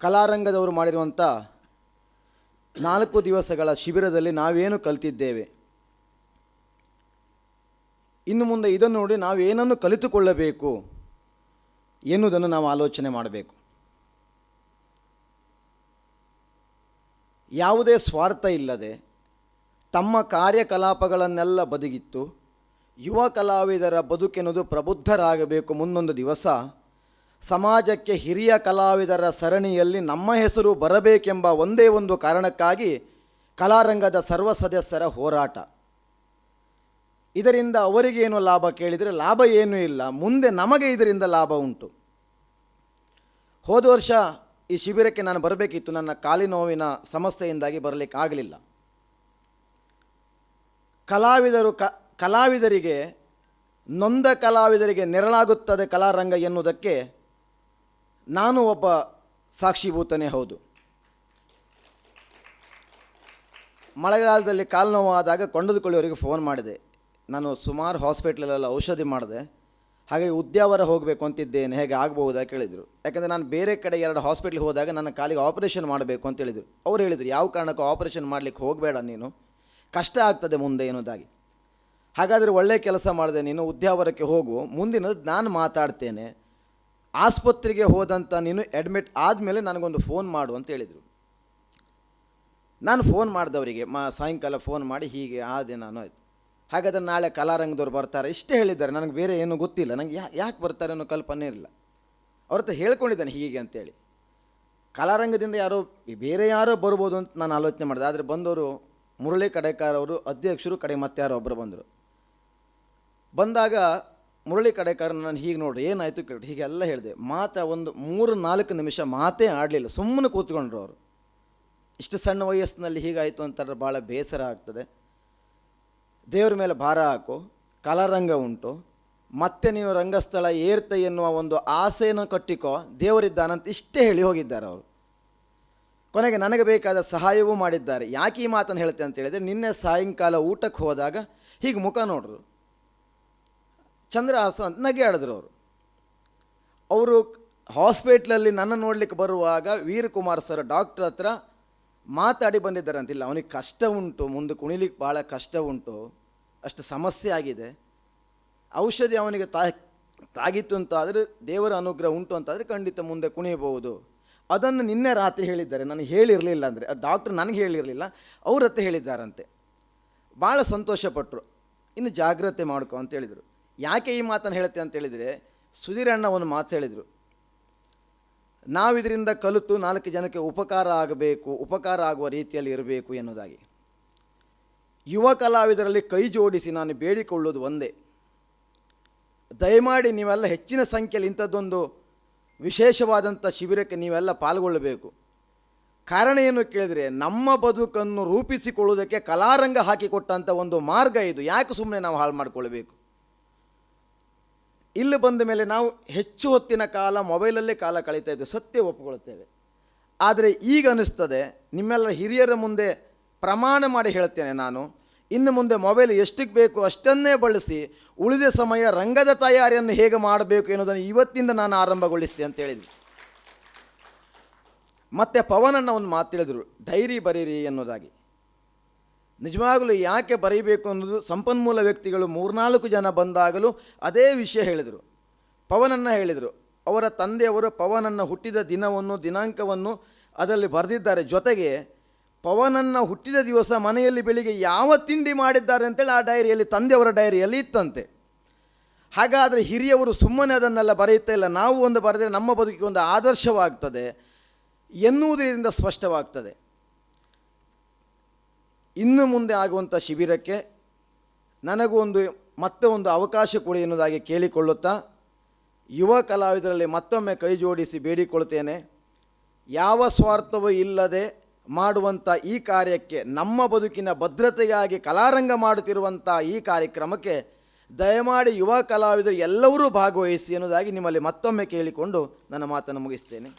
ಕಲಾರಂಗದವರು ಮಾಡಿರುವಂಥ 4 ದಿವಸಗಳ ಶಿಬಿರದಲ್ಲಿ ನಾವೇನು ಕಲಿತಿದ್ದೇವೆ, ಇನ್ನು ಮುಂದೆ ಇದನ್ನು ನೋಡಿ ನಾವೇನನ್ನು ಕಲಿತುಕೊಳ್ಳಬೇಕು ಎನ್ನುವುದನ್ನು ನಾವು ಆಲೋಚನೆ ಮಾಡಬೇಕು. ಯಾವುದೇ ಸ್ವಾರ್ಥ ಇಲ್ಲದೆ ತಮ್ಮ ಕಾರ್ಯಕಲಾಪಗಳನ್ನೆಲ್ಲ ಬದಿಗಿಟ್ಟು ಯುವ ಕಲಾವಿದರ ಬದುಕೆನ್ನುವುದು ಪ್ರಬುದ್ಧರಾಗಬೇಕು. ಮುಂದೊಂದು ದಿವಸ ಸಮಾಜಕ್ಕೆ ಹಿರಿಯ ಕಲಾವಿದರ ಸರಣಿಯಲ್ಲಿ ನಮ್ಮ ಹೆಸರು ಬರಬೇಕೆಂಬ ಒಂದೇ ಒಂದು ಕಾರಣಕ್ಕಾಗಿ ಕಲಾರಂಗದ ಸರ್ವ ಸದಸ್ಯರ ಹೋರಾಟ. ಇದರಿಂದ ಅವರಿಗೇನು ಲಾಭ ಕೇಳಿದರೆ ಲಾಭ ಏನೂ ಇಲ್ಲ, ಮುಂದೆ ನಮಗೆ ಇದರಿಂದ ಲಾಭ ಉಂಟು. ಹೋದ ವರ್ಷ ಈ ಶಿಬಿರಕ್ಕೆ ನಾನು ಬರಬೇಕಿತ್ತು, ನನ್ನ ಕಾಲಿ ನೋವಿನ ಸಮಸ್ಯೆಯಿಂದಾಗಿ ಬರಲಿಕ್ಕಾಗಲಿಲ್ಲ. ಕಲಾವಿದರಿಗೆ ನೊಂದ ಕಲಾವಿದರಿಗೆ ನೆರಳಾಗುತ್ತದೆ ಕಲಾರಂಗ ಎನ್ನುವುದಕ್ಕೆ ನಾನು ಒಬ್ಬ ಸಾಕ್ಷೀಭೂತನೇ ಹೌದು. ಮಳೆಗಾಲದಲ್ಲಿ ಕಾಲು ನೋವಾದಾಗ ಕೊಂಡದುಕೊಳ್ಳಿಯವರಿಗೆ ಫೋನ್ ಮಾಡಿದೆ. ನಾನು ಸುಮಾರು ಹಾಸ್ಪಿಟ್ಲಲ್ಲೆಲ್ಲ ಔಷಧಿ ಮಾಡಿದೆ, ಹಾಗೆ ಉದ್ಯಾವರ ಹೋಗಬೇಕು ಅಂತಿದ್ದೇನೆ, ಹೇಗೆ ಆಗ್ಬಹುದಾ ಕೇಳಿದರು. ಯಾಕಂದರೆ ನಾನು ಬೇರೆ ಕಡೆ 2 ಹಾಸ್ಪಿಟ್ಲಿಗೆ ಹೋದಾಗ ನನ್ನ ಕಾಲಿಗೆ ಆಪರೇಷನ್ ಮಾಡಬೇಕು ಅಂತ ಹೇಳಿದರು. ಅವ್ರು ಹೇಳಿದರು, ಯಾವ ಕಾರಣಕ್ಕೂ ಆಪರೇಷನ್ ಮಾಡಲಿಕ್ಕೆ ಹೋಗಬೇಡ, ನೀನು ಕಷ್ಟ ಆಗ್ತದೆ ಮುಂದೆ ಎನ್ನುವುದಾಗಿ. ಹಾಗಾದರೆ ಒಳ್ಳೆಯ ಕೆಲಸ ಮಾಡಿದೆ, ನೀನು ಉದ್ಯಾವರಕ್ಕೆ ಹೋಗು, ಮುಂದಿನದು ನಾನು ಮಾತಾಡ್ತೇನೆ, ಆಸ್ಪತ್ರೆಗೆ ಹೋದಂಥ ನೀನು ಅಡ್ಮಿಟ್ ಆದಮೇಲೆ ನನಗೊಂದು ಫೋನ್ ಮಾಡು ಅಂತ ಹೇಳಿದರು. ನಾನು ಫೋನ್ ಮಾಡಿದವರಿಗೆ ಸಾಯಂಕಾಲ ಫೋನ್ ಮಾಡಿ ಹೀಗೆ ಆದೆ ನಾನು. ಆಯಿತು, ಹಾಗಾದರೆ ನಾಳೆ ಕಲಾರಂಗದವ್ರು ಬರ್ತಾರೆ ಇಷ್ಟೇ ಹೇಳಿದ್ದಾರೆ. ನನಗೆ ಬೇರೆ ಏನೂ ಗೊತ್ತಿಲ್ಲ, ನನಗೆ ಯಾಕೆ ಬರ್ತಾರೆ ಅನ್ನೋ ಕಲ್ಪನೆ ಇರಲಿಲ್ಲ. ಅವ್ರ ಹತ್ರ ಹೇಳ್ಕೊಂಡಿದ್ದಾನೆ ಹೀಗೆ ಅಂತೇಳಿ. ಕಲಾರಂಗದಿಂದ ಯಾರೋ ಬೇರೆ ಯಾರೋ ಬರ್ಬೋದು ಅಂತ ನಾನು ಆಲೋಚನೆ ಮಾಡಿದೆ. ಆದರೆ ಬಂದವರು ಮುರಳಿ ಕಡೇಕಾರ್ ಅವರು ಅಧ್ಯಕ್ಷರು, ಕಡೆ ಮತ್ತೆ ಯಾರೋ ಒಬ್ಬರು ಬಂದರು. ಬಂದಾಗ ಮುರಳಿ ಕಡೇಕಾರ್ ನಾನು ಹೀಗೆ ನೋಡ್ರಿ ಏನಾಯಿತು ಕೇಳಿ ಹೀಗೆಲ್ಲ ಹೇಳಿದೆ. ಒಂದು 3-4 ನಿಮಿಷ ಮಾತೇ ಆಡಲಿಲ್ಲ, ಸುಮ್ಮನೆ ಕೂತ್ಕೊಂಡ್ರು ಅವರು. ಇಷ್ಟು ಸಣ್ಣ ವಯಸ್ಸಿನಲ್ಲಿ ಹೀಗಾಯಿತು ಅಂತಾರೆ, ಭಾಳ ಬೇಸರ ಆಗ್ತದೆ. ದೇವರ ಮೇಲೆ ಭಾರ ಹಾಕು, ಕಲಾರಂಗ ಉಂಟು, ಮತ್ತೆ ನೀವು ರಂಗಸ್ಥಳ ಏರ್ತೆ ಎನ್ನುವ ಒಂದು ಆಸೆಯನ್ನು ಕಟ್ಟಿಕೋ, ದೇವರಿದ್ದಾನಂತ ಇಷ್ಟೇ ಹೇಳಿ ಹೋಗಿದ್ದಾರೆ ಅವರು. ಕೊನೆಗೆ ನನಗೆ ಬೇಕಾದ ಸಹಾಯವೂ ಮಾಡಿದ್ದಾರೆ. ಯಾಕೆ ಈ ಮಾತನ್ನು ಹೇಳ್ತೆ ಅಂತ ಹೇಳಿದರೆ, ನಿನ್ನೆ ಸಾಯಂಕಾಲ ಊಟಕ್ಕೆ ಹೋದಾಗ ಹೀಗೆ ಮುಖ ನೋಡ್ರು, ಚಂದ್ರಹಾಸ ಅಂತ ನಗೆ ಆಡಿದ್ರು ಅವರು ಹಾಸ್ಪಿಟ್ಲಲ್ಲಿ ನನ್ನ ನೋಡಲಿಕ್ಕೆ ಬರುವಾಗ ವೀರಕುಮಾರ್ ಸರ್ ಡಾಕ್ಟ್ರ್ ಹತ್ರ ಮಾತಾಡಿ ಬಂದಿದ್ದಾರೆ ಅಂತಿಲ್ಲ. ಅವನಿಗೆ ಕಷ್ಟ ಉಂಟು, ಮುಂದೆ ಕುಣಿಲಿಕ್ಕೆ ಭಾಳ ಕಷ್ಟ ಉಂಟು, ಅಷ್ಟು ಸಮಸ್ಯೆ ಆಗಿದೆ, ಔಷಧಿ ಅವನಿಗೆ ತಾಗಿತ್ತು ಅಂತಾದರೆ, ದೇವರ ಅನುಗ್ರಹ ಉಂಟು ಅಂತಾದರೆ ಖಂಡಿತ ಮುಂದೆ ಕುಣಿಯಬಹುದು. ಅದನ್ನು ನಿನ್ನೆ ರಾತ್ರಿ ಹೇಳಿದ್ದಾರೆ, ನನಗೆ ಹೇಳಿರಲಿಲ್ಲ. ಅಂದರೆ ಡಾಕ್ಟ್ರ್ ನನಗೆ ಹೇಳಿರಲಿಲ್ಲ, ಅವ್ರ ಹತ್ರ ಹೇಳಿದ್ದಾರಂತೆ. ಭಾಳ ಸಂತೋಷಪಟ್ಟರು. ಇನ್ನು ಜಾಗ್ರತೆ ಮಾಡ್ಕೊ ಅಂತ ಹೇಳಿದರು. ಯಾಕೆ ಈ ಮಾತನ್ನು ಹೇಳುತ್ತೆ ಅಂತ ಹೇಳಿದರೆ, ಸುಧೀರಣ್ಣ ಒಂದು ಮಾತು ಹೇಳಿದರು, ನಾವಿದರಿಂದ ಕಲಿತು 4 ಜನಕ್ಕೆ ಉಪಕಾರ ಆಗಬೇಕು, ಉಪಕಾರ ಆಗುವ ರೀತಿಯಲ್ಲಿ ಇರಬೇಕು ಎನ್ನುವುದಾಗಿ. ಯುವ ಕಲಾವಿದರಲ್ಲಿ ಕೈ ಜೋಡಿಸಿ ನಾನು ಬೇಡಿಕೊಳ್ಳೋದು ಒಂದೇ, ದಯಮಾಡಿ ನೀವೆಲ್ಲ ಹೆಚ್ಚಿನ ಸಂಖ್ಯೆಯಲ್ಲಿ ಇಂಥದ್ದೊಂದು ವಿಶೇಷವಾದಂಥ ಶಿಬಿರಕ್ಕೆ ನೀವೆಲ್ಲ ಪಾಲ್ಗೊಳ್ಳಬೇಕು. ಕಾರಣ ಏನು ಕೇಳಿದರೆ, ನಮ್ಮ ಬದುಕನ್ನು ರೂಪಿಸಿಕೊಳ್ಳುವುದಕ್ಕೆ ಕಲಾರಂಗ ಹಾಕಿಕೊಟ್ಟಂಥ ಒಂದು ಮಾರ್ಗ ಇದು. ಯಾಕೆ ಸುಮ್ಮನೆ ನಾವು ಹಾಳು ಮಾಡಿಕೊಳ್ಬೇಕು? ಇಲ್ಲಿ ಬಂದ ಮೇಲೆ ನಾವು ಹೆಚ್ಚು ಹೊತ್ತಿನ ಕಾಲ ಮೊಬೈಲಲ್ಲೇ ಕಾಲ ಕಳೀತಾ ಇದ್ದೇವೆ, ಸತ್ಯ ಒಪ್ಪಿಕೊಳ್ತೇವೆ. ಆದರೆ ಈಗ ಅನ್ನಿಸ್ತದೆ, ನಿಮ್ಮೆಲ್ಲ ಹಿರಿಯರ ಮುಂದೆ ಪ್ರಮಾಣ ಮಾಡಿ ಹೇಳ್ತೇನೆ ನಾನು, ಇನ್ನು ಮುಂದೆ ಮೊಬೈಲ್ ಎಷ್ಟಕ್ಕೆ ಬೇಕು ಅಷ್ಟನ್ನೇ ಬಳಸಿ ಉಳಿದ ಸಮಯ ರಂಗದ ತಯಾರಿಯನ್ನು ಹೇಗೆ ಮಾಡಬೇಕು ಎನ್ನುವುದನ್ನು ಇವತ್ತಿಂದ ನಾನು ಆರಂಭಗೊಳಿಸ್ತೆ ಅಂತ ಹೇಳಿದ್ವಿ. ಮತ್ತು ಪವನಣ್ಣ ಒಂದು ಮಾತು ಹೇಳಿದರು, ಡೈರಿ ಬರೀರಿ ಎನ್ನುವುದಾಗಿ. ನಿಜವಾಗಲೂ ಯಾಕೆ ಬರೀಬೇಕು ಅನ್ನೋದು ಸಂಪನ್ಮೂಲ ವ್ಯಕ್ತಿಗಳು 3-4 ಜನ ಬಂದಾಗಲೂ ಅದೇ ವಿಷಯ ಹೇಳಿದರು. ಪವನಣ್ಣ ಹೇಳಿದರು, ಅವರ ತಂದೆಯವರು ಪವನಣ್ಣ ಹುಟ್ಟಿದ ದಿನಾಂಕವನ್ನು ಅದರಲ್ಲಿ ಬರೆದಿದ್ದಾರೆ. ಜೊತೆಗೆ ಪವನಣ್ಣ ಹುಟ್ಟಿದ ದಿವಸ ಮನೆಯಲ್ಲಿ ಬೆಳಿಗ್ಗೆ ಯಾವ ತಿಂಡಿ ಮಾಡಿದ್ದಾರೆ ಅಂತೇಳಿ ಆ ಡೈರಿಯಲ್ಲಿ, ತಂದೆಯವರ ಡೈರಿಯಲ್ಲಿ ಇತ್ತಂತೆ. ಹಾಗಾದರೆ ಹಿರಿಯವರು ಸುಮ್ಮನೆ ಅದನ್ನೆಲ್ಲ ಬರೆಯುತ್ತಾ ಇಲ್ಲ, ನಾವು ಒಂದು ಬರೆದರೆ ನಮ್ಮ ಬದುಕಿಗೆ ಒಂದು ಆದರ್ಶವಾಗ್ತದೆ ಎನ್ನುವುದರಿಂದ ಸ್ಪಷ್ಟವಾಗ್ತದೆ. ಇನ್ನು ಮುಂದೆ ಆಗುವಂಥ ಶಿಬಿರಕ್ಕೆ ನನಗೂ ಮತ್ತೆ ಒಂದು ಅವಕಾಶ ಕೊಡಿ ಎನ್ನುವುದಾಗಿ ಕೇಳಿಕೊಳ್ಳುತ್ತಾ, ಯುವ ಕಲಾವಿದರಲ್ಲಿ ಮತ್ತೊಮ್ಮೆ ಕೈ ಜೋಡಿಸಿ ಬೇಡಿಕೊಳ್ಳುತ್ತೇನೆ, ಯಾವ ಸ್ವಾರ್ಥವೂ ಇಲ್ಲದೆ ಮಾಡುವಂಥ ಈ ಕಾರ್ಯಕ್ಕೆ, ನಮ್ಮ ಬದುಕಿನ ಭದ್ರತೆಗಾಗಿ ಕಲಾರಂಗ ಮಾಡುತ್ತಿರುವಂಥ ಈ ಕಾರ್ಯಕ್ರಮಕ್ಕೆ ದಯಮಾಡಿ ಯುವ ಕಲಾವಿದರು ಎಲ್ಲರೂ ಭಾಗವಹಿಸಿ ಎನ್ನುವುದಾಗಿ ನಿಮ್ಮಲ್ಲಿ ಮತ್ತೊಮ್ಮೆ ಕೇಳಿಕೊಂಡು ನನ್ನ ಮಾತನ್ನು ಮುಗಿಸ್ತೇನೆ.